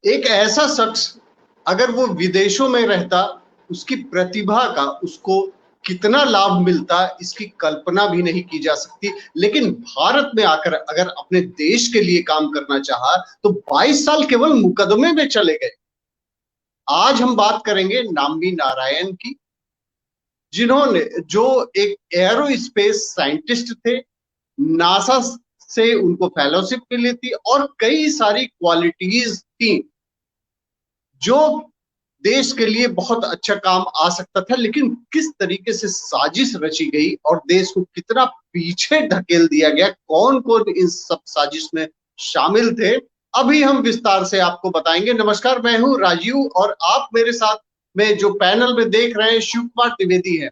एक ऐसा शख्स अगर वो विदेशों में रहता, उसकी प्रतिभा का उसको कितना लाभ मिलता, इसकी कल्पना भी नहीं की जा सकती। लेकिन भारत में आकर अगर अपने देश के लिए काम करना चाहा तो 22 साल केवल मुकदमे में चले गए। आज हम बात करेंगे नाम्बी नारायण की, जिन्होंने जो एक एरोस्पेस साइंटिस्ट थे, नासा से उनको फेलोशिप मिली थी और कई सारी क्वालिटीज थी जो देश के लिए बहुत अच्छा काम आ सकता था। लेकिन किस तरीके से साजिश रची गई और देश को कितना पीछे धकेल दिया गया, कौन कौन इस सब साजिश में शामिल थे, अभी हम विस्तार से आपको बताएंगे। नमस्कार, मैं हूं राजीव और आप मेरे साथ में जो पैनल में देख रहे हैं शिव कुमार द्विवेदी है।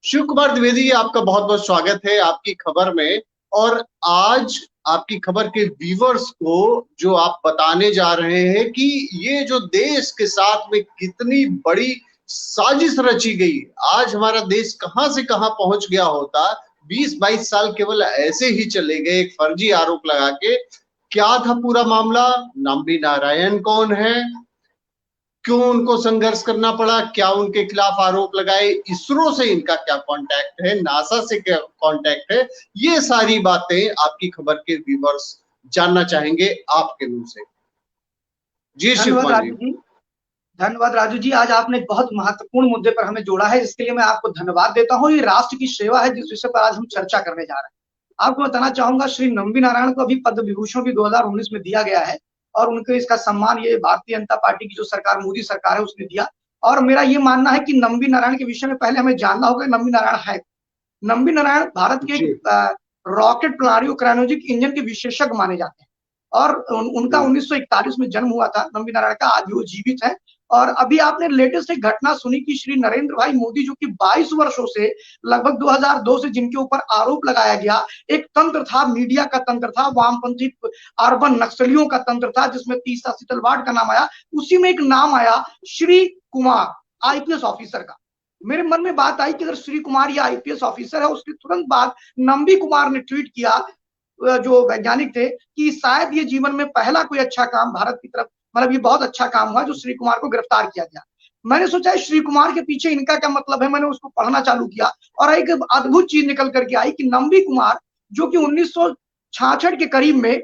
शिव कुमार द्विवेदी, आपका बहुत बहुत स्वागत है आपकी खबर में। और आज आपकी खबर के व्यूवर्स को जो आप बताने जा रहे हैं कि ये जो देश के साथ में कितनी बड़ी साजिश रची गई, आज हमारा देश कहां से कहां पहुंच गया होता। 20-22 साल केवल ऐसे ही चले गए एक फर्जी आरोप लगा के। क्या था पूरा मामला, नाम्बी नारायण कौन है, क्यों उनको संघर्ष करना पड़ा, क्या उनके खिलाफ आरोप लगाए, इसरो से इनका क्या कांटेक्ट है, नासा से क्या कांटेक्ट है, ये सारी बातें आपकी खबर के व्यूवर्स जानना चाहेंगे आपके मुंह से। जी शिव धन्यवाद कुमार जी। राजू जी। धन्यवाद राजू जी, आज आपने एक बहुत महत्वपूर्ण मुद्दे पर हमें जोड़ा है, इसके लिए मैं आपको धन्यवाद देता हूँ। ये राष्ट्र की सेवा है जिस विषय पर आज हम चर्चा करने जा रहे हैं। आपको बताना चाहूंगा, श्री नम्बी नारायण को अभी पद्म विभूषण भी 2019 में दिया गया है और उनको इसका सम्मान ये भारतीय जनता पार्टी की जो सरकार, मोदी सरकार है, उसने दिया। और मेरा ये मानना है कि नम्बी नारायण के विषय में पहले हमें जानना होगा नम्बी नारायण है। नम्बी नारायण भारत के जी। रॉकेट प्रणाली क्रायोजेनिक इंजन के विशेषज्ञ माने जाते हैं और उनका 1941 में जन्म हुआ था नम्बी नारायण का। आज वो जीवित है। और अभी आपने लेटेस्ट एक घटना सुनी कि श्री नरेंद्र भाई मोदी, जो कि 22 वर्षों से, लगभग 2002 से जिनके ऊपर आरोप लगाया गया, एक तंत्र था, मीडिया का तंत्र था, वामपंथी अर्बन नक्सलियों का तंत्र था, जिसमें तीसरा सीतलवाड़ का नाम आया। उसी में एक नाम आया श्री कुमार, आईपीएस ऑफिसर का। मेरे मन में बात आई कि अगर श्री कुमार ये आईपीएस ऑफिसर है, उसके तुरंत बाद नम्बी कुमार ने ट्वीट किया, जो वैज्ञानिक थे, कि शायद ये जीवन में पहला कोई अच्छा काम भारत की तरफ, मतलब ये बहुत अच्छा काम हुआ जो श्री कुमार को गिरफ्तार किया गया। मैंने सोचा श्री कुमार के पीछे इनका क्या मतलब है। मैंने उसको पढ़ना चालू किया और एक अद्भुत चीज निकल करके आई कि नम्बी कुमार, जो कि 1966 के करीब में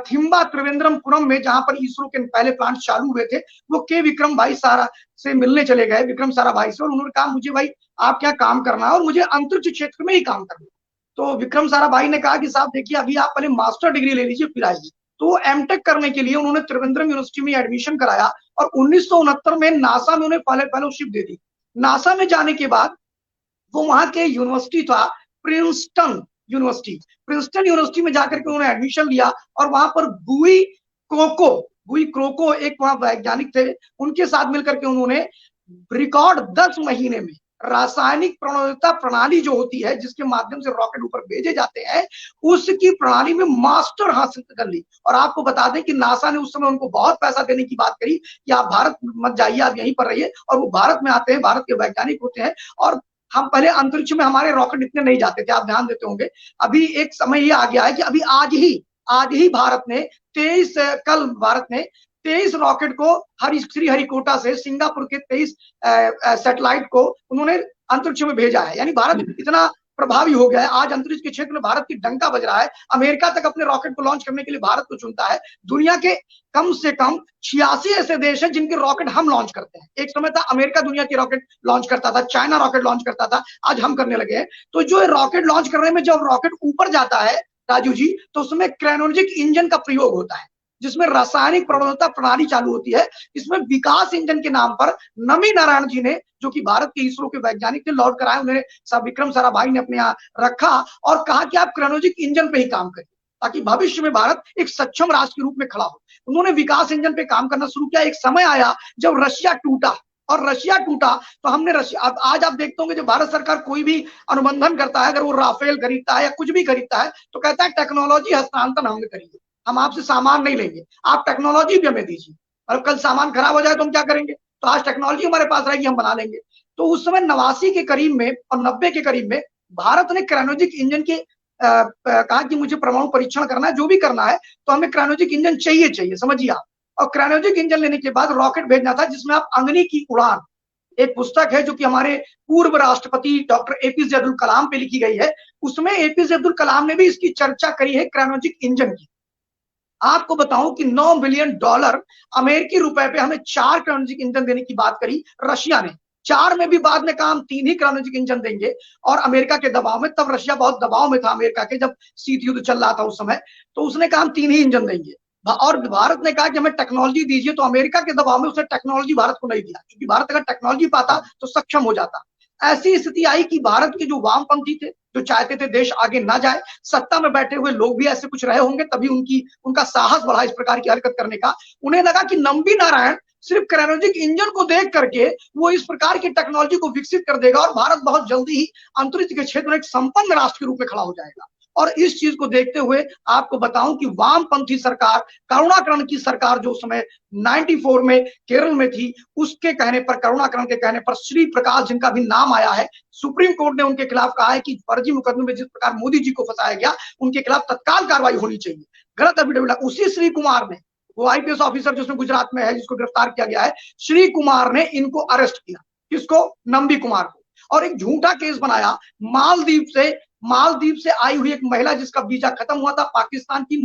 थिम्बा त्रिवेंद्रमपुरम में, जहां पर इसरो के पहले प्लांट चालू हुए थे, वो के विक्रम भाई सारा से मिलने चले गए, विक्रम सारा भाई से, और उन्होंने कहा मुझे भाई आप क्या काम करना है और मुझे अंतरिक्ष क्षेत्र में ही काम करना है। तो विक्रम साराभाई ने कहा कि साहब देखिए, अभी आप पहले मास्टर डिग्री ले लीजिए फिर आइए। तो एमटेक करने के लिए उन्होंने त्रिवेंद्रम यूनिवर्सिटी में एडमिशन कराया और 1969 में नासा में उन्हें पहले फेलोशिप दे दी। नासा में जाने के बाद वो वहां के यूनिवर्सिटी था प्रिंसटन यूनिवर्सिटी, प्रिंसटन यूनिवर्सिटी में जाकर के उन्होंने एडमिशन लिया और वहां पर गुई क्रोको एक वहां वैज्ञानिक थे, उनके साथ मिलकर के उन्होंने रिकॉर्ड 10 महीने में रासायनिक प्रणोदिता प्रणाली जो होती है, जिसके माध्यम से रॉकेट ऊपर भेजे जाते हैं, उसकी प्रणाली में मास्टर हासिल कर ली। और आपको बता दें कि नासा ने उस समय उनको बहुत पैसा देने की बात करी कि आप भारत मत जाइए, आप यहीं पर रहिए। और वो भारत में आते हैं, भारत के वैज्ञानिक होते हैं। और हम पहले अंतरिक्ष में हमारे रॉकेट इतने नहीं जाते थे, आप ध्यान देते होंगे। अभी एक समय ये आ गया है कि अभी आज ही भारत ने 23 कल भारत ने 23 रॉकेट को श्रीहरिकोटा से सिंगापुर के 23 सैटेलाइट को उन्होंने अंतरिक्ष में भेजा है। यानी भारत इतना प्रभावी हो गया है। आज अंतरिक्ष के क्षेत्र में भारत की डंका बज रहा है। अमेरिका तक अपने रॉकेट को लॉन्च करने के लिए भारत को चुनता है। दुनिया के कम से कम 86 ऐसे देश हैं जिनके रॉकेट हम लॉन्च करते हैं। एक समय था अमेरिका दुनिया की रॉकेट लॉन्च करता था, चाइना रॉकेट लॉन्च करता था, आज हम करने लगे हैं। तो जो रॉकेट लॉन्च करने में जब रॉकेट ऊपर जाता है राजू जी, तो उसमें क्रायोजेनिक इंजन का प्रयोग होता है, जिसमें रासायनिक प्रणोदिता प्रणाली चालू होती है। इसमें विकास इंजन के नाम पर नम्बी नारायण जी ने, जो कि भारत के इसरो के वैज्ञानिक थे, लौट कर आए, उन्हें सब विक्रम साराभाई ने अपने यहाँ रखा और कहा कि आप क्रायोजेनिक इंजन पे ही काम करिए, ताकि भविष्य में भारत एक सक्षम राष्ट्र के रूप में खड़ा हो। उन्होंने विकास इंजन पे काम करना शुरू किया। एक समय आया जब रशिया टूटा, और रशिया टूटा तो हमने रशिया, आज आप देखते होंगे जब भारत सरकार कोई भी अनुबंधन करता है, अगर वो राफेल खरीदता है या कुछ भी खरीदता है, तो कहता है टेक्नोलॉजी हस्तांतरण हमने करेंगे, हम आपसे सामान नहीं लेंगे, आप टेक्नोलॉजी भी हमें दीजिए, और कल सामान खराब हो जाए तो हम क्या करेंगे, तो आज टेक्नोलॉजी हमारे पास रहेगी, हम बना लेंगे। तो उस समय 89 के करीब में और 90 के करीब में भारत ने क्रायोजेनिक इंजन के कहा कि मुझे परमाणु परीक्षण करना है, जो भी करना है, तो हमें क्रायोजेनिक इंजन चाहिए, समझिए आप। और क्रायोजेनिक इंजन लेने के बाद रॉकेट भेजना था जिसमें आप अग्नि की उड़ान, एक पुस्तक है जो कि हमारे पूर्व राष्ट्रपति डॉक्टर एपीजे अब्दुल कलाम पे लिखी गई है, उसमें एपीजे अब्दुल कलाम ने भी इसकी चर्चा करी है क्रायोजेनिक इंजन की। आपको बताऊं कि $9 बिलियन अमेरिकी रुपए पे हमें 4 क्रायोजेनिक इंजन देने की बात करी रशिया ने। 4 में भी बाद में कहा हम 3 ही क्रायोजेनिक इंजन देंगे, और अमेरिका के दबाव में, तब रशिया बहुत दबाव में था अमेरिका के, जब शीत युद्ध चल रहा था उस समय, तो उसने कहा हम 3 ही इंजन देंगे। और भारत ने कहा कि हमें टेक्नोलॉजी दीजिए, तो अमेरिका के दबाव में उसने टेक्नोलॉजी भारत को नहीं दिया, क्योंकि भारत अगर टेक्नोलॉजी पाता तो सक्षम हो जाता। ऐसी स्थिति आई कि भारत के जो वामपंथी थे, जो चाहते थे देश आगे ना जाए, सत्ता में बैठे हुए लोग भी ऐसे कुछ रहे होंगे, तभी उनका साहस बढ़ा इस प्रकार की हरकत करने का। उन्हें लगा कि नंबी नारायण सिर्फ क्रायोजेनिक इंजन को देख करके वो इस प्रकार की टेक्नोलॉजी को विकसित कर देगा और भारत बहुत जल्दी ही अंतरिक्ष के क्षेत्र में एक संपन्न राष्ट्र के रूप में खड़ा हो जाएगा। और इस चीज को देखते हुए आपको बताऊं कि वामपंथी सरकार, करुणाकरण की सरकार जो उस समय 94 में केरल में थी, उसके कहने पर, करुणाकरण के कहने पर, श्री प्रकाश जिनका भी नाम आया है, सुप्रीम कोर्ट ने उनके खिलाफ कहा है कि फर्जी मुकदमे में जिस प्रकार मोदी जी को फंसाया गया, उनके खिलाफ तत्काल कार्रवाई होनी चाहिए। गलत एफिडेविट उसी श्री कुमार ने, वो आईपीएस ऑफिसर जिसमें गुजरात में है, जिसको गिरफ्तार किया गया है, श्री कुमार ने इनको अरेस्ट किया। किसको? नंबी कुमार को। और एक झूठा केस बनाया मालदीव से आई हुई एक महिला जिसका वीजा खत्म हुआ था, पाकिस्तान की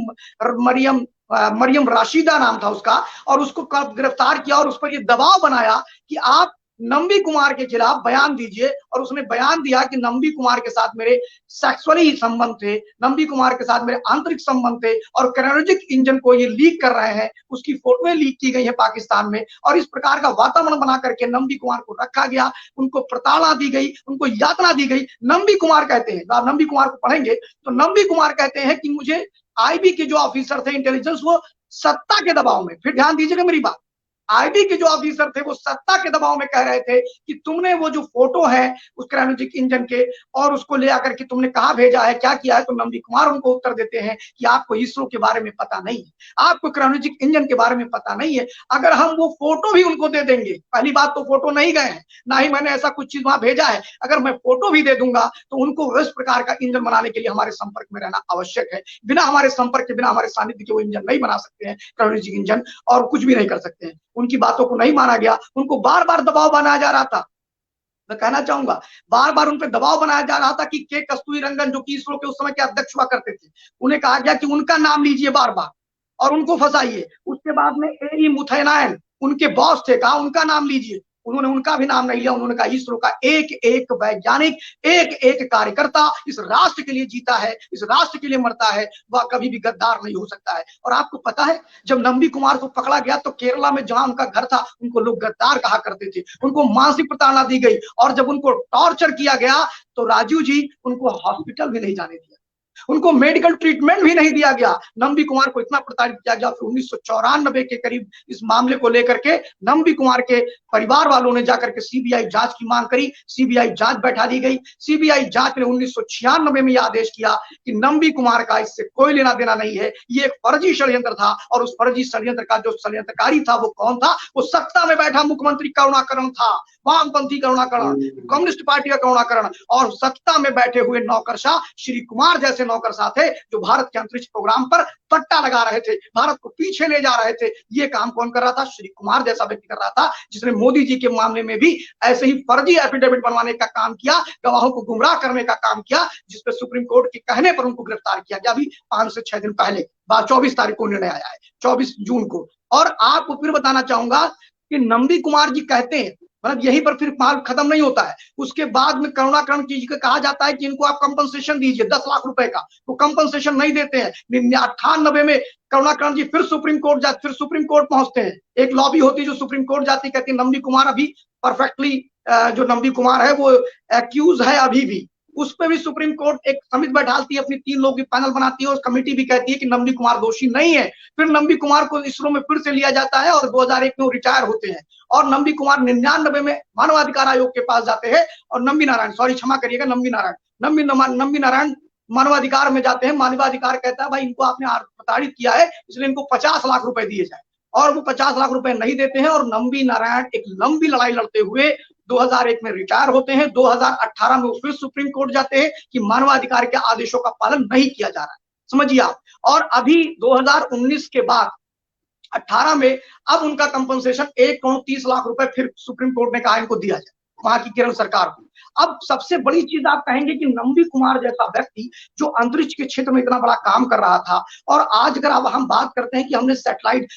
मरियम राशिदा नाम था उसका, और उसको गिरफ्तार किया और उस पर यह दबाव बनाया कि आप नंबी कुमार के खिलाफ बयान दीजिए। और उसने बयान दिया कि नंबी कुमार के साथ मेरे सेक्सुअली संबंध थे, नंबी कुमार के साथ मेरे आंतरिक संबंध थे, और क्रायोजेनिक इंजन को ये लीक कर रहे हैं। उसकी फोटोएं लीक की गई है पाकिस्तान में, और इस प्रकार का वातावरण बना करके नंबी कुमार को रखा गया, उनको प्रताड़ना दी गई, उनको यातना दी गई। नंबी कुमार कहते हैं, आप नंबी कुमार को पढ़ेंगे तो नंबी कुमार कहते हैं कि मुझे आईबी के जो ऑफिसर थे इंटेलिजेंस, वो सत्ता के दबाव में, फिर ध्यान दीजिएगा मेरी बात, आईबी के जो ऑफिसर थे वो सत्ता के दबाव में कह रहे थे कि तुमने वो जो फोटो है उस क्रायोजेनिक इंजन के, और उसको ले आकर के तुमने कहाँ भेजा है, क्या किया है। तो नंबी कुमार उनको उत्तर देते हैं कि आपको इसरो के बारे में पता नहीं है, आपको क्रायोजेनिक इंजन के बारे में पता नहीं है। अगर हम वो फोटो भी उनको दे देंगे, पहली बात तो फोटो नहीं गए हैं, ना ही मैंने ऐसा कुछ चीज वहां भेजा है, अगर मैं फोटो भी दे दूंगा तो उनको इस प्रकार का इंजन बनाने के लिए हमारे संपर्क में रहना आवश्यक है। बिना हमारे संपर्क के, बिना हमारे सानिध्य के वो इंजन नहीं बना सकते हैं, क्रायोजेनिक इंजन, और कुछ भी नहीं कर सकते हैं। उनकी बातों को नहीं माना गया, उनको बार बार दबाव बनाया जा रहा था। मैं कहना चाहूंगा, बार बार उन पर दबाव बनाया जा रहा था कि के कस्तूरीरंगन, जो कि इसरो के उस समय के अध्यक्ष हुआ करते थे, उन्हें कहा गया कि उनका नाम लीजिए बार बार और उनको फंसाइए। उसके बाद में ए मुथैनायन उनके बॉस थे, कहा उनका नाम लीजिए, उन्होंने उनका भी नाम नहीं लिया। उन्होंने कहा इसरो का एक एक वैज्ञानिक, एक एक कार्यकर्ता इस राष्ट्र के लिए जीता है, इस राष्ट्र के लिए मरता है, वह कभी भी गद्दार नहीं हो सकता है। और आपको पता है, जब नंबी कुमार को पकड़ा गया तो केरला में जहां उनका घर था, उनको लोग गद्दार कहा करते थे, उनको मानसिक प्रताड़ना दी गई, और जब उनको टॉर्चर किया गया तो राजीव जी उनको हॉस्पिटल भी नहीं जाने दिया, उनको मेडिकल ट्रीटमेंट भी नहीं दिया गया। नंबी कुमार को इतना प्रताड़ित किया गया, फिर 1994 के करीब इस मामले को लेकर के नंबी कुमार के परिवार वालों ने जाकर के सीबीआई जांच की मांग करी, सीबीआई जांच बैठा दी गई। सीबीआई जांच ने 1996 में यह आदेश किया कि नंबी कुमार का इससे कोई लेना देना नहीं है, ये एक फर्जी षड्यंत्र था, और उस फर्जी षड्यंत्र का जो षड्यंत्रकारी था वो कौन था? वो सत्ता में बैठा मुख्यमंत्री करुणाकरण था, वामपंथी करुणाकरण, कम्युनिस्ट पार्टी का करुणाकरण, और सत्ता में बैठे हुए नौकरशाह श्री कुमार जैसे नौकरशाह थे, जो भारत के अंतरिक्ष प्रोग्राम पर पट्टा लगा रहे थे, भारत को पीछे ले जा रहे थे। ये काम कौन कर रहा था? श्री कुमार जैसा व्यक्ति कर रहा था, जिसने मोदी जी के मामले में भी ऐसे ही फर्जी एफिडेविट बनवाने का काम किया, गवाहों को गुमराह करने का काम किया, जिसपे सुप्रीम कोर्ट के कहने पर उनको गिरफ्तार किया गया। अभी 5 से 6 दिन पहले, 24 तारीख को निर्णय आया है, 24 जून को। और आपको फिर बताना चाहूंगा कि नंबी कुमार जी कहते हैं, मतलब यहीं पर फिर माल खत्म नहीं होता है, उसके बाद में करुणाकरण जी को कहा जाता है कि इनको आप कंपनसेशन दीजिए 10 लाख रुपए का, तो कंपनसेशन नहीं देते हैं। 98 में करुणाकरण जी फिर सुप्रीम कोर्ट पहुंचते हैं। एक लॉबी होती है जो सुप्रीम कोर्ट जाती, कहती है नंबी कुमार अभी परफेक्टली, जो नंबी कुमार है वो एक्यूज है अभी भी। उस पर भी सुप्रीम कोर्ट एक समिति बैठाती है, अपनी 3 लोगों की पैनल बनाती है, और कमेटी भी कहती है कि नंबी कुमार दोषी नहीं है। फिर नंबी कुमार को इसरो में फिर से लिया जाता है, और 2001 में वो रिटायर होते हैं, और नंबी कुमार 99 में मानवाधिकार आयोग के पास जाते हैं, और नंबी नारायण मानवाधिकार में जाते हैं। मानवाधिकार कहता है भाई इनको आपने प्रताड़ित किया है, इसलिए इनको 50 लाख रुपए दिए जाए, और वो 50 लाख रुपए नहीं देते हैं, और नंबी नारायण एक लंबी लड़ाई लड़ते हुए 2001 में रिटायर होते हैं। 2018 में फिर सुप्रीम कोर्ट जाते हैं कि मानवाधिकार के आदेशों का पालन नहीं किया जा रहा है, समझिए आप। और अभी 2019 के बाद 18 में अब उनका कंपनसेशन 1,30,00,000 रुपए फिर सुप्रीम कोर्ट ने कहा इनको दिया जाए, वहां की केरल सरकार को। अब सबसे बड़ी चीज आप कहेंगे कि नंबी कुमार जैसा व्यक्ति जो अंतरिक्ष के क्षेत्र में इतना बड़ा काम कर रहा था, और आज अगर अब हम बात करते हैं कि हमने सैटेलाइट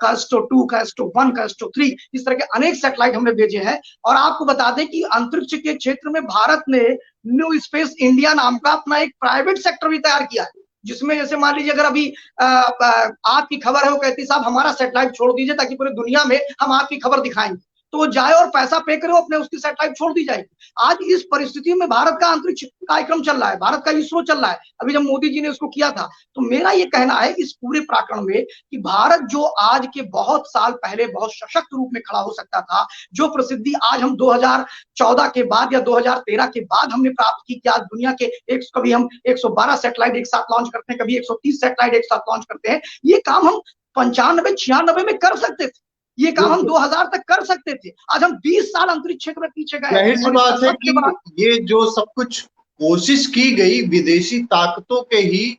कास्टो 2, कास्टो 1, कास्टो 3, इस तरह के अनेक सैटेलाइट हमने भेजे हैं। और आपको बता दें कि अंतरिक्ष के क्षेत्र में भारत ने न्यू स्पेस इंडिया नाम का अपना एक प्राइवेट सेक्टर भी तैयार किया है, जिसमें जैसे मान लीजिए अगर अभी आपकी खबर है, वो कहती साहब हमारा सैटेलाइट छोड़ दीजिए ताकि पूरी दुनिया में हम आपकी खबर दिखाएंगे, तो वो जाए और पैसा पे करे, अपने उसकी सैटेलाइट छोड़ दी जाएगी। आज इस परिस्थिति में भारत का अंतरिक्ष कार्यक्रम चल रहा है, भारत का इसरो चल रहा है, अभी जब मोदी जी ने उसको किया था। तो मेरा ये कहना है इस पूरे प्रकरण में कि भारत जो आज के बहुत साल पहले बहुत सशक्त रूप में खड़ा हो सकता था, जो प्रसिद्धि आज हम 2014 के बाद या 2013 के बाद हमने प्राप्त की कि आज दुनिया के कभी हम 112 सैटेलाइट एक साथ लॉन्च करते हैं, कभी 130 सैटेलाइट एक साथ लॉन्च करते हैं, ये काम हम 95-96 में कर सकते थे, ये काम हम 2000 तक कर सकते थे। आज हम 20 साल अंतरिक्ष क्षेत्र में पीछे गए। जाहिर सी बात है कि ये जो सब कुछ कोशिश की गई विदेशी ताकतों के ही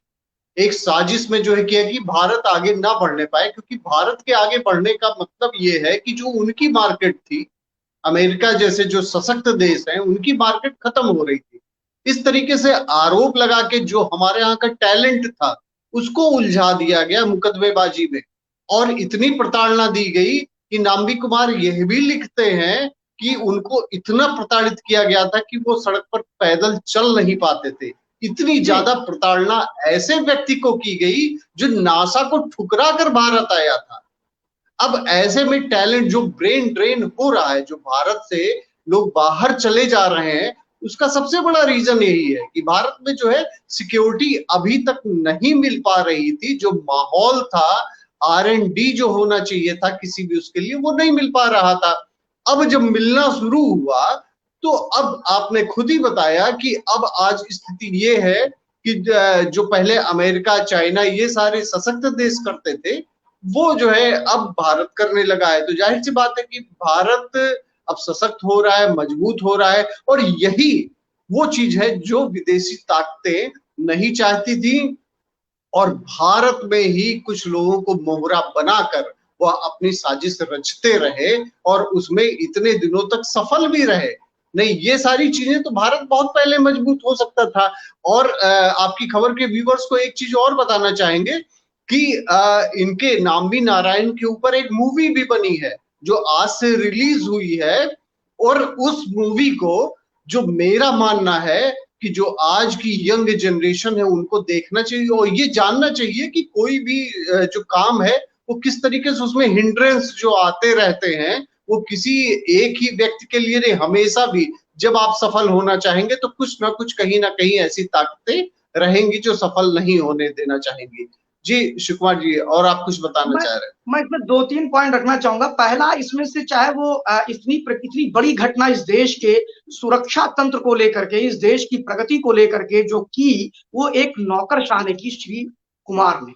एक साजिश में जो है किया कि भारत आगे ना बढ़ने पाए, क्योंकि भारत के आगे बढ़ने का मतलब ये है कि जो उनकी मार्केट थी, अमेरिका जैसे जो सशक्त देश हैं, उनकी मार्केट खत्म हो रही थी। इस तरीके से आरोप लगा के जो हमारे यहाँ का टैलेंट था उसको उलझा दिया गया मुकदमेबाजी में, और इतनी प्रताड़ना दी गई कि नाम्बी कुमार यह भी लिखते हैं कि उनको इतना प्रताड़ित किया गया था कि वो सड़क पर पैदल चल नहीं पाते थे। इतनी ज्यादा प्रताड़ना ऐसे व्यक्ति को की गई जो नासा को ठुकरा कर भारत आया था। अब ऐसे में टैलेंट जो ब्रेन ड्रेन हो रहा है, जो भारत से लोग बाहर चले जा रहे हैं, उसका सबसे बड़ा रीजन यही है कि भारत में जो है सिक्योरिटी अभी तक नहीं मिल पा रही थी। जो माहौल था, R&D जो होना चाहिए था किसी भी उसके लिए, वो नहीं मिल पा रहा था। अब जब मिलना शुरू हुआ तो अब आपने खुद ही बताया कि अब आज स्थिति ये है कि जो पहले अमेरिका, चाइना, ये सारे सशक्त देश करते थे, वो जो है अब भारत करने लगा है। तो जाहिर सी बात है कि भारत अब सशक्त हो रहा है, मजबूत हो रहा है, और यही वो चीज है जो विदेशी ताकतें नहीं चाहती थी। और भारत में ही कुछ लोगों को मोहरा बनाकर वह अपनी साजिश रचते रहे और उसमें इतने दिनों तक सफल भी रहे। नहीं, ये सारी चीजें तो भारत बहुत पहले मजबूत हो सकता था। और आपकी खबर के व्यूवर्स को एक चीज और बताना चाहेंगे कि इनके नाम्बी नारायण के ऊपर एक मूवी भी बनी है जो आज से रिलीज हुई है, और उस मूवी को जो मेरा मानना है कि जो आज की यंग जनरेशन है उनको देखना चाहिए और ये जानना चाहिए कि कोई भी जो काम है वो किस तरीके से उसमें हिंड्रेंस जो आते रहते हैं वो किसी एक ही व्यक्ति के लिए नहीं, हमेशा भी जब आप सफल होना चाहेंगे तो कुछ ना कुछ कहीं ना कहीं ऐसी ताकतें रहेंगी जो सफल नहीं होने देना चाहेंगी। जी शिवकुमार जी, और आप कुछ बताना चाह रहे हैं? मैं इसमें 2-3 पॉइंट रखना चाहूंगा। पहला, इसमें से चाहे वो इतनी बड़ी घटना इस देश के सुरक्षा तंत्र को लेकर के, इस देश की प्रगति को लेकर के जो की, वो एक नौकरशाह ने की, श्री कुमार ने।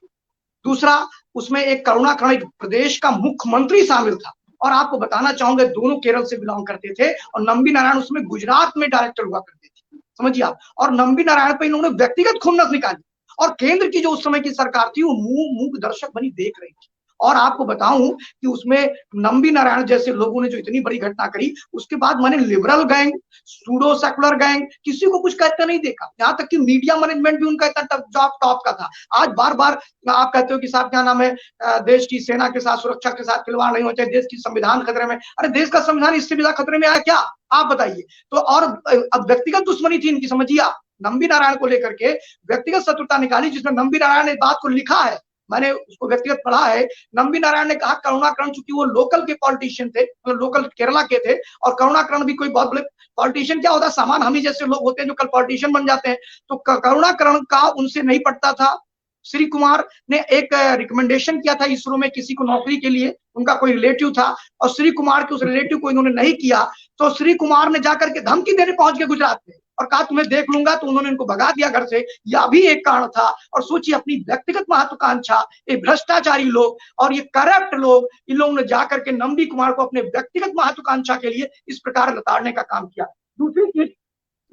दूसरा, उसमें एक करुणाकरण, एक प्रदेश का मुख्यमंत्री शामिल था, और आपको बताना चाहूंगा दोनों केरल से बिलोंग करते थे, और नंबी नारायण उसमें गुजरात में डायरेक्टर हुआ करते थे, समझिए आप। और नंबी नारायण पर इन्होंने व्यक्तिगत खुन्नस निकाली, और केंद्र की जो उस समय की सरकार थी वो मूक दर्शक बनी देख रही थी। और आपको बताऊं कि उसमें नंबी नारायण जैसे लोगों ने जो इतनी बड़ी घटना करी, उसके बाद मैंने liberal gang, pseudo secular gang, किसी को कुछ कहते नहीं देखा। यहाँ तक कि मीडिया मैनेजमेंट भी उनका इतना टॉप का था। आज बार बार आप कहते हो कि साहब क्या नाम है, देश की सेना के साथ, सुरक्षा के साथ खिलवाड़ नहीं होना चाहिए, देश की संविधान खतरे में। अरे देश का संविधान इससे भी ज्यादा खतरे में आया क्या, आप बताइए। तो और अब व्यक्तिगत दुश्मनी थी इनकी, समझिए आप, नंबी नारायण को लेकर के व्यक्तिगत शत्रुता निकाली, जिसमें नंबी नारायण ने बात को लिखा है, मैंने उसको व्यक्तिगत पढ़ा है। नंबी नारायण ने कहा करुणाकरण, चूंकि वो लोकल के पॉलिटिशियन थे, मतलब लोकल केरला के थे, और करुणाकरण भी कोई बहुत बड़े पॉलिटिशियन क्या होता है, सामान हम ही जैसे लोग होते हैं जो कल पॉलिटिशियन बन जाते हैं। तो करुणाकरण का उनसे नहीं पड़ता था। श्री कुमार ने एक रिकमेंडेशन किया था इसरो में किसी को नौकरी के लिए, उनका कोई रिलेटिव था, और श्री कुमार के उस रिलेटिव को इन्होंने नहीं किया, तो श्री कुमार ने जाकर के धमकी देने पहुंच गए गुजरात में और कहा तुम्हें देख लूंगा, तो उन्होंने इनको भगा दिया घर से। यह भी एक कारण था। और सोचिए, अपनी व्यक्तिगत महत्वाकांक्षा, ये भ्रष्टाचारी लोग और ये करप्ट लोग, इन लोगों ने जाकर के नंबी कुमार को अपने व्यक्तिगत महत्वाकांक्षा के लिए इस प्रकार लताड़ने का काम किया। दूसरी चीज,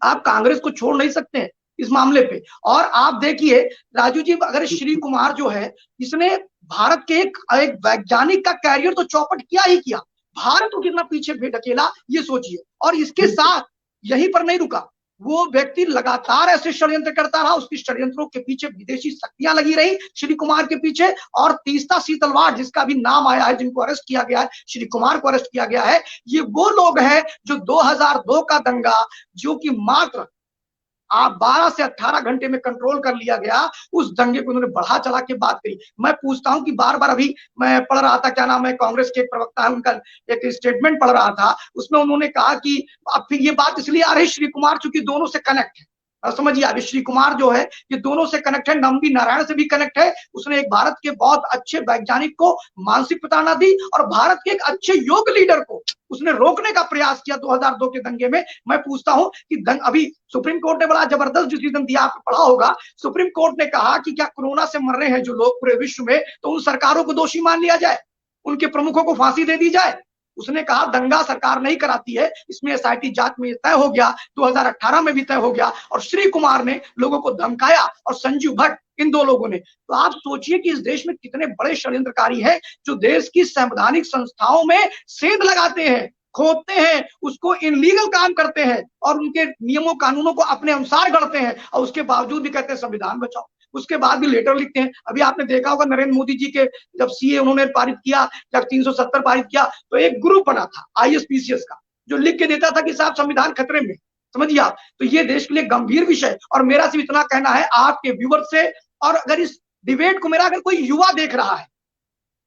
आप कांग्रेस को छोड़ नहीं सकते हैं। इस मामले पे। और आप देखिए राजू जी, अगर श्री कुमार जो है, इसने भारत के एक वैज्ञानिक का कैरियर तो चौपट किया ही किया, भारत को कितना पीछे ढकेला ये सोचिए। और इसके साथ यहीं पर नहीं रुका, वो व्यक्ति लगातार ऐसे षड्यंत्र करता रहा, उसकी षड्यंत्रों के पीछे विदेशी शक्तियां लगी रही श्री कुमार के पीछे। और तीस्ता सीतलवाड़, जिसका भी नाम आया है, जिनको अरेस्ट किया गया है, श्री कुमार को अरेस्ट किया गया है, ये वो लोग हैं जो 2002 का दंगा, जो कि मात्र आप 12 से 18 घंटे में कंट्रोल कर लिया गया, उस दंगे को उन्होंने बढ़ा चला के बात करी। मैं पूछता हूं कि बार बार, अभी मैं पढ़ रहा था, क्या नाम है, कांग्रेस के एक प्रवक्ता है, उनका एक स्टेटमेंट पढ़ रहा था, उसमें उन्होंने कहा कि अब फिर ये बात इसलिए आ रही, श्री कुमार चूंकि दोनों से कनेक्ट है, समझिए अभी श्री कुमार जो है ये दोनों से कनेक्ट है, नंबी नारायण से भी कनेक्ट है। उसने एक भारत के बहुत अच्छे वैज्ञानिक को मानसिक प्रताड़ना दी और भारत के एक अच्छे योग लीडर को उसने रोकने का प्रयास किया 2002 के दंगे में। मैं पूछता हूं कि अभी सुप्रीम कोर्ट ने बड़ा जबरदस्त डिसीजन दिया, आपने पढ़ा होगा। सुप्रीम कोर्ट ने कहा कि क्या कोरोना से मर रहे हैं जो लोग पूरे विश्व में, तो उन सरकारों को दोषी मान लिया जाए, उनके प्रमुखों को फांसी दे दी जाए। उसने कहा दंगा सरकार नहीं कराती है, इसमें एसआईटी जांच में तय हो गया, 2018 में भी तय हो गया। और श्री कुमार ने लोगों को धमकाया और संजीव भट्ट, इन दो लोगों ने। तो आप सोचिए कि इस देश में कितने बड़े षड्यंत्रकारी हैं जो देश की संवैधानिक संस्थाओं में सेंध लगाते हैं, खोदते हैं, उसको इनलीगल काम करते हैं और उनके नियमों कानूनों को अपने अनुसार गढ़ते हैं, और उसके बावजूद भी कहते हैं संविधान बचाओ। उसके बाद भी लेटर लिखते हैं। अभी आपने देखा होगा नरेंद्र मोदी जी के जब सीए उन्होंने पारित किया, जब 370 पारित किया, तो एक ग्रुप बना था आईएसपीसीएस का, जो लिख के देता था कि साहब संविधान खतरे में, समझिए आप। तो ये देश के लिए गंभीर विषय। और मेरा सिर्फ इतना कहना है आपके व्यूअर से, और अगर इस डिबेट को मेरा अगर कोई युवा देख रहा है,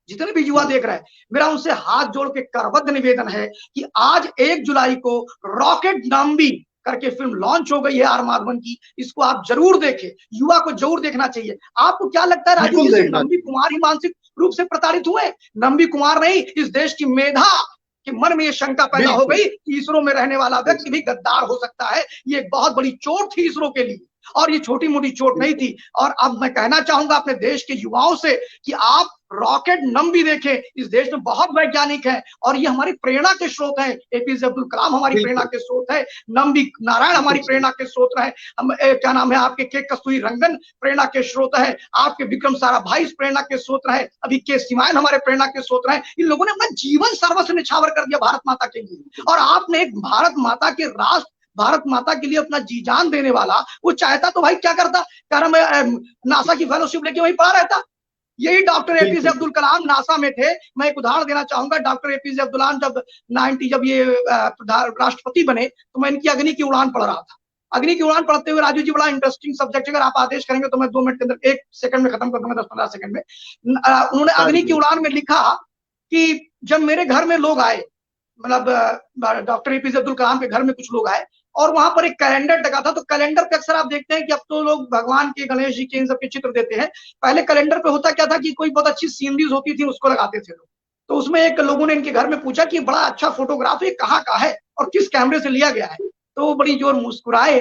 जितने भी युवा देख रहे हैं, मेरा उनसे हाथ जोड़ के करबद्ध निवेदन है कि आज 1 जुलाई को रॉकेट नंबी करके फिल्म लॉन्च हो गई है आर माधवन की, इसको आप जरूर देखें, युवा को जरूर देखना चाहिए। आपको क्या लगता है राजू, नंबी कुमार ही मानसिक रूप से प्रताड़ित हुए? नंबी कुमार नहीं, इस देश की मेधा के मन में ये शंका पैदा हो गई कि इसरो में रहने वाला व्यक्ति भी गद्दार हो सकता है। ये एक बहुत बड़ी चोट थी इसरो के लिए, और ये छोटी मोटी चोट नहीं थी। और अब मैं कहना चाहूंगा अपने देश के युवाओं से कि आप रॉकेट नंबी देखें। इस देश में बहुत वैज्ञानिक हैं और ये हमारी प्रेरणा के स्रोत हैं। एपीजे अब्दुल कलाम हमारी प्रेरणा के स्रोत है, नंबी नारायण हमारी प्रेरणा के स्रोत है, क्या नाम है आपके के कस्तूरी रंगन प्रेरणा के स्रोत है, आपके विक्रम साराभाई प्रेरणा के स्रोत है, अभी के सिवान हमारे प्रेरणा के स्रोत है। इन लोगों ने अपना जीवन सर्वस्व निछावर कर दिया भारत माता के लिए। और आपने एक भारत माता के राष्ट्र, भारत माता के लिए अपना जी जान देने वाला, वो चाहता तो भाई क्या करता, कारण मैं नासा की फेलोशिप लेके वहीं पड़ा रहता। यही doctor APJ Abdul Kalam NASA में थे। मैं एक उदाहरण देना चाहूंगा, डॉक्टर एपीजे अब्दुल कलाम जब ये राष्ट्रपति बने, तो मैं इनकी अग्नि की उड़ान पढ़ रहा था। अग्नि की उड़ान पढ़ते हुए राजू जी बड़ा इंटरेस्टिंग सब्जेक्ट, अगर आप आदेश करेंगे तो मैं 2 मिनट के अंदर 1 सेकंड में खत्म कर दूंगा, 10-15 सेकंड में। उन्होंने अग्नि की उड़ान में लिखा कि जब मेरे घर में लोग आए, मतलब डॉक्टर एपीजे अब्दुल कलाम के घर में कुछ लोग आए और वहां पर एक कैलेंडर लगा था। तो कैलेंडर पे अक्सर आप देखते हैं कि अब तो लोग भगवान के, गणेश जी के, इन सबके चित्र देते हैं। पहले कैलेंडर पे होता क्या था कि कोई बहुत अच्छी सीनरीज होती थी, उसको लगाते थे लोग। तो उसमें एक लोगों ने इनके घर में पूछा कि बड़ा अच्छा फोटोग्राफ है, कहाँ का है और किस कैमरे से लिया गया है? तो वो बड़ी जोर मुस्कुराए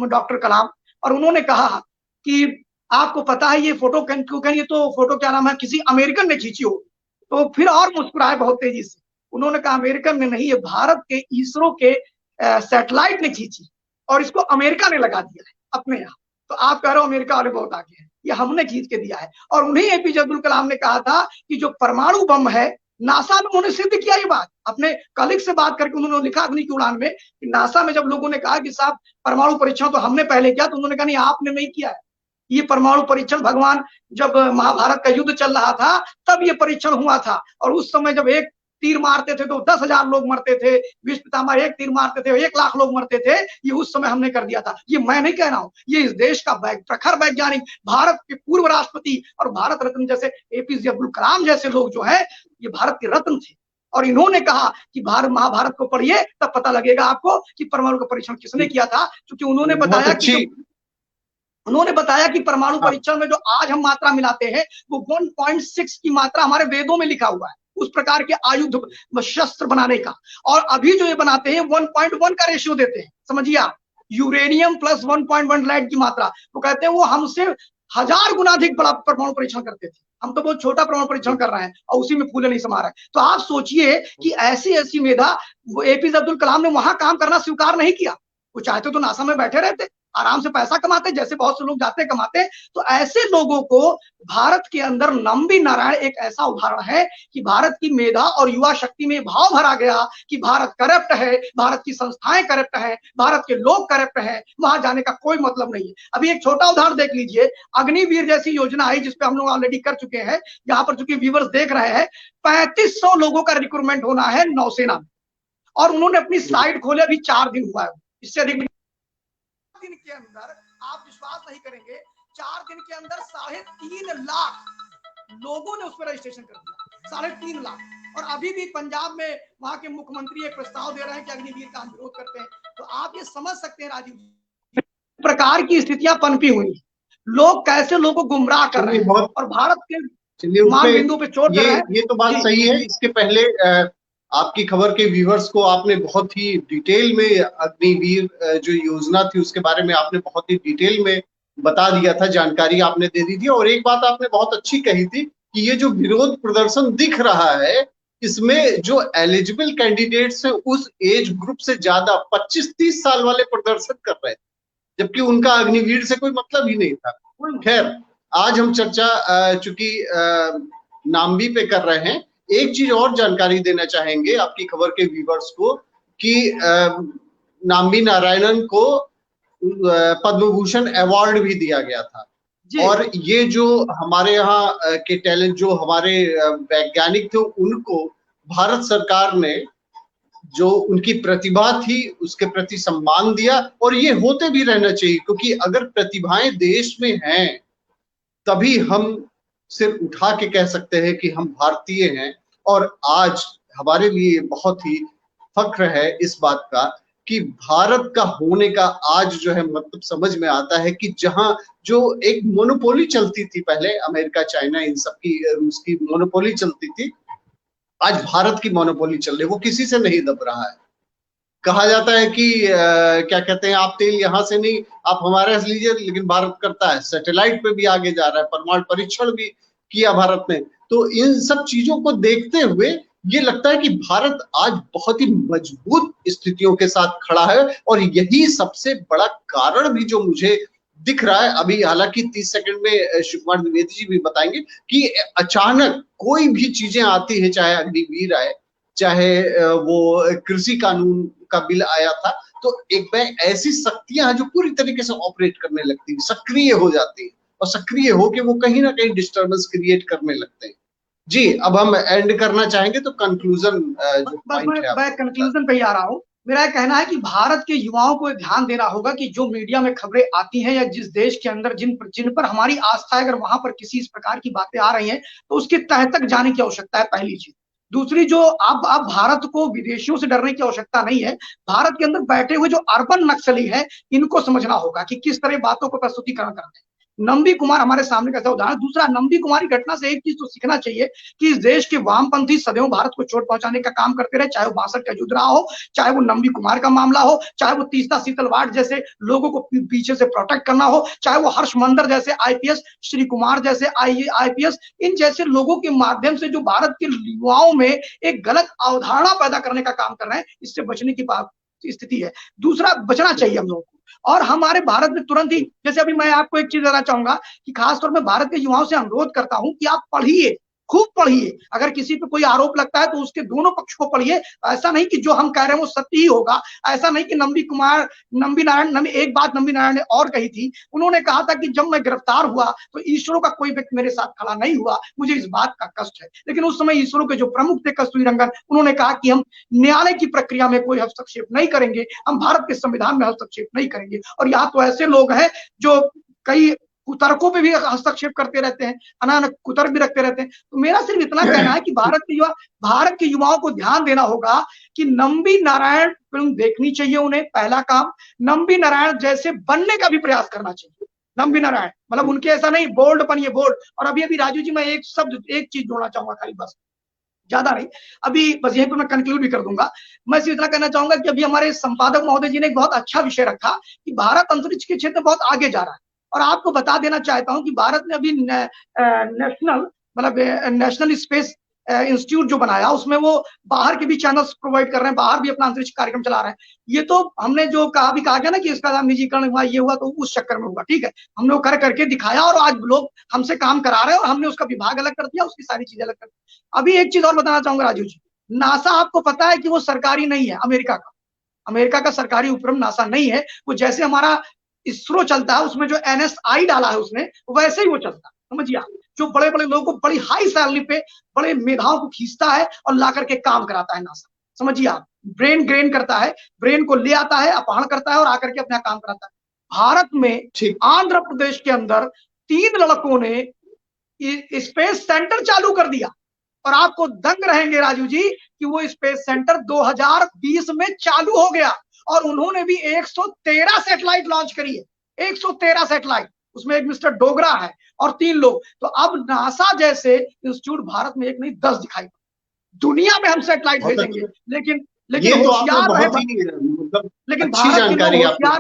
डॉक्टर कलाम, और उन्होंने कहा कि आपको पता है ये फोटो क्योंकि ये तो फोटो क्या नाम है किसी अमेरिकन ने खींची हो। तो फिर और मुस्कुराए बहुत तेजी से। उन्होंने कहा अमेरिकन ने नहीं, ये भारत के इसरो के सैटेलाइट ने खींची और इसको अमेरिका ने लगा दिया है अपने यहाँ। तो आप कह रहे हो अमेरिका वाले बहुत आगे हैं, ये हमने खींच के दिया है। और उन्हीं एपीजे अब्दुल कलाम ने कहा था कि जो परमाणु बम है, नासा में उन्होंने सिद्ध किया ये बात, अपने कलीग से बात करके उन्होंने लिखा अग्नि की उड़ान में कि नासा में जब लोगों ने कहा कि साहब परमाणु परीक्षण तो हमने पहले किया, तो उन्होंने कहा नहीं आपने नहीं किया है, ये परमाणु परीक्षण भगवान जब महाभारत का युद्ध चल रहा था तब ये परीक्षण हुआ था। और उस समय जब एक तीर मारते थे तो 10,000 लोग मरते थे, विश्व पितामह एक तीर मारते थे 1 लाख लोग मरते थे। ये उस समय हमने कर दिया था। ये मैं नहीं कह रहा हूं, ये इस देश का प्रखर वैज्ञानिक, भारत के पूर्व राष्ट्रपति और भारत रत्न जैसे एपीजे अब्दुल कलाम जैसे लोग जो है, ये भारत के रत्न थे। और इन्होंने कहा कि भारत महाभारत को पढ़िए, तब पता लगेगा आपको कि परमाणु का परीक्षण किसने किया था। क्योंकि उन्होंने बताया कि परमाणु परीक्षण में जो आज हम मात्रा मिलाते हैं वो 1.6 की मात्रा हमारे वेदों में लिखा हुआ है, उस प्रकार के आयुध शस्त्र बनाने का। और अभी जो ये बनाते हैं 1.1 का रेशियो देते हैं, समझिए आप, यूरेनियम प्लस 1.1 लेड की मात्रा। वो कहते हैं वो हमसे 1000 गुना अधिक बड़ा परमाणु परीक्षण करते थे, हम तो बहुत छोटा परमाणु परीक्षण कर रहे हैं और उसी में फूले नहीं समा रहे हैं। तो आप सोचिए कि ऐसी मेधा एपीजे अब्दुल कलाम ने वहां काम करना स्वीकार नहीं किया। वो चाहते तो नासा में बैठे रहते, आराम से पैसा कमाते, जैसे बहुत से लोग जाते कमाते। तो ऐसे लोगों को भारत के अंदर नंबी नारायण एक ऐसा उदाहरण है कि भारत की मेधा और युवा शक्ति में भाव भरा गया कि भारत करप्ट है, भारत की संस्थाएं करप्ट है, भारत के लोग करप्ट है, वहां जाने का कोई मतलब नहीं है। अभी एक छोटा उदाहरण देख लीजिए, अग्निवीर जैसी योजना आई जिसपे हम लोग ऑलरेडी कर चुके हैं, यहाँ पर चूंकि व्यूवर्स देख रहे हैं, 3500 लोगों का रिक्रूटमेंट होना है नौसेना में, और उन्होंने अपनी साइट खोले अभी 4 दिन हुआ है। इससे अधिक दिन के अंदर आप विश्वास नहीं करेंगे, 4 दिन के अंदर 3.5 लाख लोगों ने उस पर रजिस्ट्रेशन कर दिया, 3.5 लाख। और अभी भी पंजाब में वहां के मुख्यमंत्री एक प्रस्ताव दे रहे हैं कि अग्निवीर का हम विरोध करते हैं। तो आप ये समझ सकते हैं राजीव जी, प्रकार की स्थितियां पनपी हुई, लोग कैसे लोगों को गुमराह कर रहे हैं और भारत के मान बिंदु पे चोट कर रहे हैं। ये तो बात सही है। इसके पहले आपकी खबर के व्यूवर्स को आपने बहुत ही डिटेल में अग्निवीर जो योजना थी उसके बारे में आपने बहुत ही डिटेल में बता दिया था, जानकारी आपने दे दी थी। और एक बात आपने बहुत अच्छी कही थी कि ये जो विरोध प्रदर्शन दिख रहा है, इसमें जो एलिजिबल कैंडिडेट्स हैं उस एज ग्रुप से ज्यादा 25-30 साल वाले प्रदर्शन कर रहे थे, जबकि उनका अग्निवीर से कोई मतलब ही नहीं था। खैर, आज हम चर्चा चूंकि नाम्बी पे कर रहे हैं, एक चीज और जानकारी देना चाहेंगे आपकी खबर के व्यूवर्स को कि नाम्बी नारायणन को पद्म भूषण अवार्ड भी दिया गया था। और ये जो हमारे यहाँ के टैलेंट, जो हमारे वैज्ञानिक थे, उनको भारत सरकार ने जो उनकी प्रतिभा थी उसके प्रति सम्मान दिया। और ये होते भी रहना चाहिए, क्योंकि अगर प्रतिभाएं देश में हैं तभी हम सिर उठा के कह सकते हैं कि हम भारतीय हैं। और आज हमारे लिए बहुत ही फख्र है इस बात का कि भारत का होने का आज जो है मतलब समझ में आता है कि जहां जो एक मोनोपोली चलती थी पहले, अमेरिका, चाइना, इन सब की, रूस की मोनोपोली चलती थी, आज भारत की मोनोपोली चल रही है, वो किसी से नहीं दब रहा है। कहा जाता है कि क्या कहते हैं, आप तेल यहां से नहीं, आप हमारे से लीजिए, लेकिन भारत करता है, सैटेलाइट पे भी आगे जा रहा है, परमाणु परीक्षण भी किया भारत ने। तो इन सब चीजों को देखते हुए ये लगता है कि भारत आज बहुत ही मजबूत स्थितियों के साथ खड़ा है। और यही सबसे बड़ा कारण भी जो मुझे दिख रहा है अभी, हालांकि 30 सेकंड में शिव कुमार द्विवेदी जी भी बताएंगे कि अचानक कोई भी चीजें आती है, चाहे अग्निवीर आए, चाहे वो कृषि कानून का बिल आया था, तो एक ऐसी शक्तियां हैं जो पूरी तरीके से ऑपरेट करने लगती है, सक्रिय हो जाती है, और सक्रिय होके वो कहीं ना कहीं डिस्टर्बेंस क्रिएट करने लगते हैं। जी, अब हम एंड करना चाहेंगे, तो कंक्लूजन जो पॉइंट है, मैं कंक्लूजन पे ही आ रहा हूँ। मेरा कहना है कि भारत के युवाओं को ध्यान देना होगा कि जो मीडिया में खबरें आती हैं या जिस देश के अंदर जिन पर हमारी आस्था है, अगर वहां पर किसी इस प्रकार की बातें आ रही हैं तो उसके तह तक जाने की आवश्यकता है, पहली चीज। दूसरी, जो अब भारत को विदेशियों से डरने की आवश्यकता नहीं है, भारत के अंदर बैठे हुए जो अर्बन नक्सली हैं इनको समझना होगा कि किस तरह बातों को प्रस्तुतिकरण करते हैं। नंबी कुमार हमारे सामने का उदाहरण। दूसरा, नंबी कुमार की घटना से एक चीज तो सीखना चाहिए कि इस देश के वामपंथी सदैव भारत को चोट पहुंचाने का काम करते रहे, चाहे वो 62 का युद्ध रहा हो, चाहे वो नंबी कुमार का मामला हो, चाहे वो तीस्ता सीतलवाड़ जैसे लोगों को पीछे से प्रोटेक्ट करना हो, चाहे वो हर्ष मंदर जैसे आईपीएस, श्री कुमार जैसे आईपीएस, इन जैसे लोगों के माध्यम से जो भारत के युवाओं में एक गलत अवधारणा पैदा करने का काम कर रहे हैं, इससे बचने की स्थिति है। दूसरा, बचना चाहिए हम लोगों को। और हमारे भारत में तुरंत ही, जैसे अभी मैं आपको एक चीज देना चाहूंगा कि खासतौर में भारत के युवाओं से अनुरोध करता हूं कि आप पढ़िए, खूब पढ़िए। अगर किसी पे कोई आरोप लगता है तो उसके दोनों पक्ष को पढ़िए। ऐसा नहीं कि जो हम कह रहे हैं वो सत्य ही होगा, ऐसा नहीं कि नंबी नारायण एक बात नंबी नारायण ने और कही थी, उन्होंने कहा था कि जब मैं गिरफ्तार हुआ तो ईश्वरों का कोई व्यक्ति मेरे साथ खड़ा नहीं हुआ, मुझे इस बात का कष्ट है। लेकिन उस समय ईश्वरों के जो प्रमुख थे कस्तूरी रंगन, उन्होंने कहा कि हम न्यायालय की प्रक्रिया में कोई हस्तक्षेप नहीं करेंगे, हम भारत के संविधान में हस्तक्षेप नहीं करेंगे। और यहाँ तो ऐसे लोग हैं जो कई कुतर्कों पे भी हस्तक्षेप करते रहते हैं, अनानक कुतर्क भी रखते रहते हैं। तो मेरा सिर्फ इतना कहना है कि भारत के युवाओं को ध्यान देना होगा कि नंबी नारायण फिल्म देखनी चाहिए उन्हें, पहला काम। नंबी नारायण जैसे बनने का भी प्रयास करना चाहिए। नंबी नारायण मतलब उनके ऐसा नहीं, बोल्ड बनिए, बोल्ड। और अभी राजू जी, मैं एक चीज जोड़ना चाहूंगा खाली, बस ज्यादा नहीं, अभी बस यहीं पर मैं कंक्लूड भी कर दूंगा। मैं सिर्फ इतना कहना चाहूंगा कि अभी हमारे संपादक महोदय जी ने एक बहुत अच्छा विषय रखा कि भारत अंतरिक्ष के क्षेत्र में बहुत आगे जा रहा है। और आपको बता देना चाहता हूं कि भारत ने अभी नेशनल स्पेस इंस्टीट्यूट जो बनाया उसमें वो बाहर के भी चैनल्स प्रोवाइड कर रहे हैं, बाहर भी अपना अंतरिक्ष कार्यक्रम चला रहे हैं। ये तो हमने जो कहा गया ना कि इसका निजीकरण हुआ, ये हुआ, तो उस चक्कर में हुआ, ठीक है, हमने वो करके दिखाया और आज लोग हमसे काम करा रहे हैं और हमने उसका विभाग अलग कर दिया, उसकी सारी चीजें अलग कर दी। अभी एक चीज और बताना चाहूंगा राजू जी, नासा आपको पता है कि वो सरकारी नहीं है, अमेरिका का सरकारी उपक्रम नासा नहीं है। वो जैसे हमारा इसरो चलता है उसमें जो NSI डाला है उसने, वैसे ही वो चलता है, समझिए आप। जो बड़े बड़े लोगों को बड़ी हाई सैलरी पे बड़े मेधाओं को खींचता है और ला करके काम कराता है नासा, समझिए आप। ब्रेन ग्रेन करता है, ब्रेन को ले आता है, अपहरण करता है और आकर के अपना काम कराता है। भारत में आंध्र प्रदेश के अंदर 3 लड़कों ने स्पेस सेंटर चालू कर दिया और आपको दंग रहेंगे राजू जी कि वो स्पेस सेंटर 2020 में चालू हो गया और उन्होंने भी 113 सैटेलाइट लॉन्च करी है, 113 सैटेलाइट, उसमें एक मिस्टर डोगरा है और 3 लोग। तो अब नासा जैसे इंस्टीट्यूट भारत में एक नहीं 10 दिखाई, दुनिया में हम सैटेलाइट भेजेंगे, लेकिन होशियार रहे, लेकिन भारत के लोग होशियार,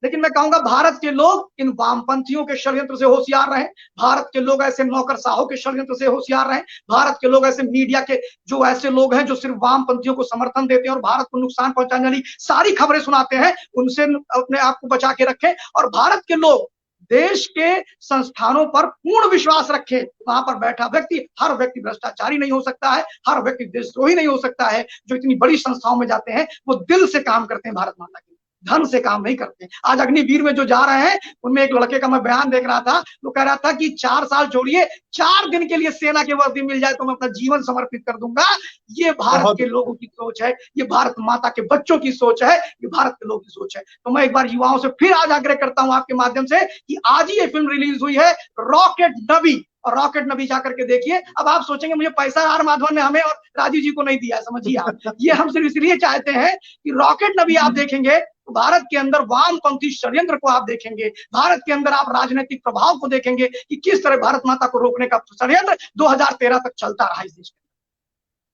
लेकिन मैं कहूंगा भारत के लोग इन वामपंथियों के षड्यंत्र से होशियार रहे, भारत के लोग ऐसे नौकरशाहों के षड्यंत्र से होशियार रहे, भारत के लोग ऐसे मीडिया के जो ऐसे लोग हैं जो सिर्फ वामपंथियों को समर्थन देते हैं और भारत को नुकसान पहुंचाने वाली सारी खबरें सुनाते हैं, उनसे अपने आप को बचा के रखें। और भारत के लोग देश के संस्थानों पर पूर्ण विश्वास रखे। वहां पर बैठा व्यक्ति, हर व्यक्ति भ्रष्टाचारी नहीं हो सकता है, हर व्यक्ति देशद्रोही नहीं हो सकता है। जो इतनी बड़ी संस्थाओं में जाते हैं वो दिल से काम करते हैं, भारत माता के धन से काम नहीं करते। आज अग्निवीर में जो जा रहे हैं उनमें एक लड़के का मैं बयान देख रहा था, वो कह रहा था कि 4 साल छोड़िए, 4 दिन के लिए सेना की वर्दी मिल जाए तो मैं अपना जीवन समर्पित कर दूंगा। ये भारत के लोगों की सोच है, ये भारत माता के बच्चों की सोच है, ये भारत के लोगों की सोच है। तो मैं एक बार युवाओं से फिर आज आग्रह करता हूं आपके माध्यम से कि आज ही ये फिल्म रिलीज हुई है रॉकेट नबी, और रॉकेट नबी जाकर के देखिए। अब आप सोचेंगे मुझे पैसा आर माधवन ने हमें और राजीव जी को नहीं दिया, समझिए आप, ये हम सिर्फ इसलिए चाहते हैं कि रॉकेट नबी आप देखेंगे तो भारत के अंदर वामपंथी षड्यंत्र को आप देखेंगे, भारत के अंदर आप राजनीतिक प्रभाव को देखेंगे कि किस तरह भारत माता को रोकने का षड्यंत्र 2013 तक चलता रहा इस देश में।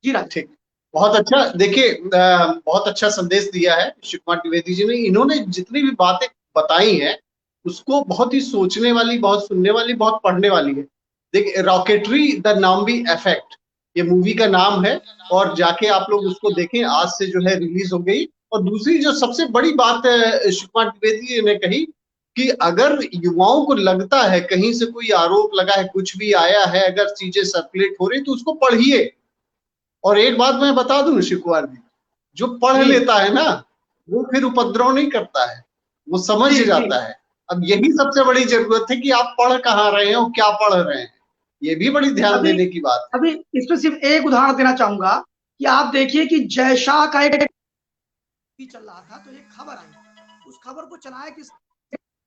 जी राज, ठीक, बहुत अच्छा। देखिए बहुत अच्छा संदेश दिया है शिव कुमार द्विवेदी जी ने। इन्होंने जितनी भी बातें बताई हैं उसको बहुत ही सोचने वाली, बहुत सुनने वाली, बहुत पढ़ने वाली है। देखिए रॉकेटरी द नाम्बी इफेक्ट ये मूवी का नाम है और जाके आप लोग उसको देखें, आज से जो है रिलीज हो गई। और दूसरी जो सबसे बड़ी बात शिव कुमार द्विवेदी ने कही कि अगर युवाओं को लगता है कहीं से कोई आरोप लगा है, कुछ भी आया है, अगर चीजें सर्कुलेट हो रही तो उसको पढ़िए। और एक बात मैं बता दूं शिव कुमार जी, जो पढ़ लेता है ना वो फिर उपद्रव नहीं करता है, वो समझ जाता है। अब यही सबसे बड़ी जरूरत है कि आप पढ़ कहाँ रहे हैं और क्या पढ़ रहे हैं, ये भी बड़ी ध्यान देने की बात है। अभी इसमें सिर्फ एक उदाहरण देना चाहूंगा कि आप देखिए कि जयशाह का एक चल रहा था तो एक खबर आई, उस खबर को चलाया कि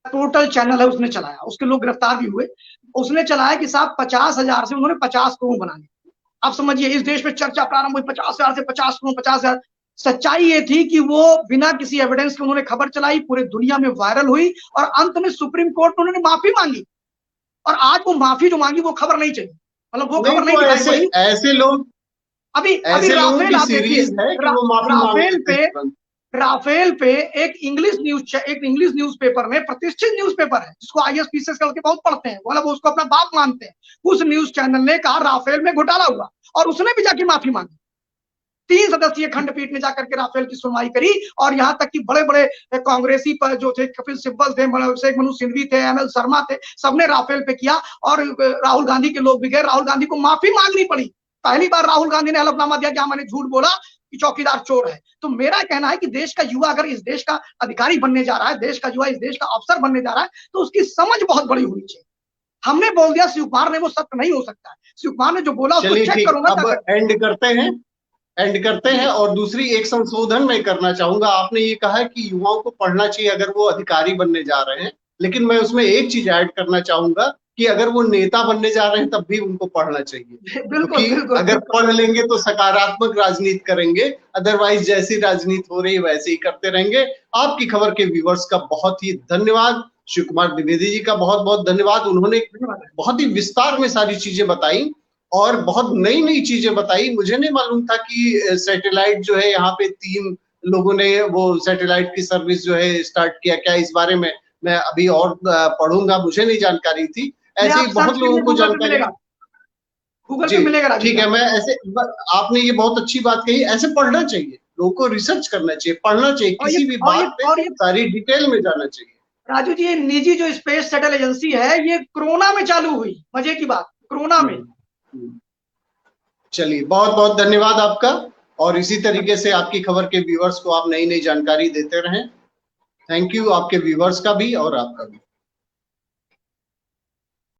टोटल चैनल है उसने चलाया, उसके लोग गिरफ्तार भी हुए। उसने चलाया कि साहब 50,000 से उन्होंने 50 करोड़ बना लिया। आप समझिए इस देश में चर्चा प्रारंभ हुई 50,000 से 50 करोड़ 50,000। सच्चाई ये थी कि वो बिना किसी एविडेंस के उन्होंने खबर चलाई, पूरे दुनिया में वायरल हुई और अंत में सुप्रीम कोर्ट में उन्होंने माफी मांगी। और आज वो माफी जो मांगी वो खबर नहीं चाहिए, मतलब वो खबर नहीं दिखाई पड़ी। ऐसे लोग अभी राफेल आप देखिए, राफेल पे एक इंग्लिश न्यूज़पेपर में, प्रतिष्ठित न्यूज़पेपर है जिसको ISPCS करके बहुत पढ़ते हैं, मतलब उसको अपना बाप मानते हैं, उस न्यूज चैनल ने कहा राफेल में घोटाला हुआ और उसने भी जाके माफी मांगी। 3 सदस्यीय खंडपीठ ने जाकर के राफेल की सुनवाई करी और यहां तक कि बड़े बड़े कांग्रेसी पर जो थे, कपिल सिब्बल थे, शेख मनोज सिंघवी थे, ML शर्मा थे, सबने राफेल पे किया। और राहुल गांधी के लोग भी गए, राहुल गांधी को माफी मांगनी पड़ी। पहली बार राहुल गांधी ने हलफनामा दिया कि हाँ मैंने झूठ बोला कि चौकीदार चोर है। तो मेरा कहना है कि देश का युवा अगर इस देश का अधिकारी बनने जा रहा है, देश का युवा इस देश का अफसर बनने जा रहा है, तो उसकी समझ बहुत बड़ी होनी चाहिए। हमने बोल दिया शिव कुमार ने, वो सत्य नहीं हो सकता है। शिव कुमार ने जो बोला उसको चेक करूंगा। अब एंड करते हैं और दूसरी एक संशोधन मैं करना चाहूंगा। आपने ये कहा है कि युवाओं को पढ़ना चाहिए अगर वो अधिकारी बनने जा रहे हैं, लेकिन मैं उसमें एक चीज ऐड करना चाहूंगा कि अगर वो नेता बनने जा रहे हैं तब भी उनको पढ़ना चाहिए। बिल्कुल, अगर पढ़ लेंगे तो सकारात्मक राजनीति करेंगे, अदरवाइज जैसी राजनीति हो रही वैसे ही करते रहेंगे। आपकी खबर के व्यूअर्स का बहुत ही धन्यवाद, शिव कुमार द्विवेदी जी का बहुत बहुत धन्यवाद। उन्होंने बहुत ही विस्तार में सारी चीजें बताई और बहुत नई नई चीजें बताई। मुझे नहीं मालूम था कि सैटेलाइट जो है यहाँ पे 3 लोगों ने वो सैटेलाइट की सर्विस जो है स्टार्ट किया। क्या इस बारे में मैं अभी और पढ़ूंगा, मुझे नहीं जानकारी थी। ऐसे ही बहुत लोगों को जानकारी। गूगल जी पे मिलेगा राजू ठीक जी। है। मैं ऐसे आपने ये बहुत अच्छी बात कही, ऐसे पढ़ना चाहिए, लोगों को रिसर्च करना चाहिए, पढ़ना चाहिए, और ये किसी भी और ये बात पे और ये सारी डिटेल में जाना चाहिए। राजू जी, ये निजी जो स्पेस शटल एजेंसी है, ये कोरोना में चालू हुई, मजे की बात, कोरोना में। हम्म। चलिए, बहुत बहुत धन्यवाद आपका, और इसी तरीके से आपकी खबर के व्यूअर्स को आप नई नई जानकारी देते रहें। थैंक यू आपके व्यूअर्स का भी और आपका भी।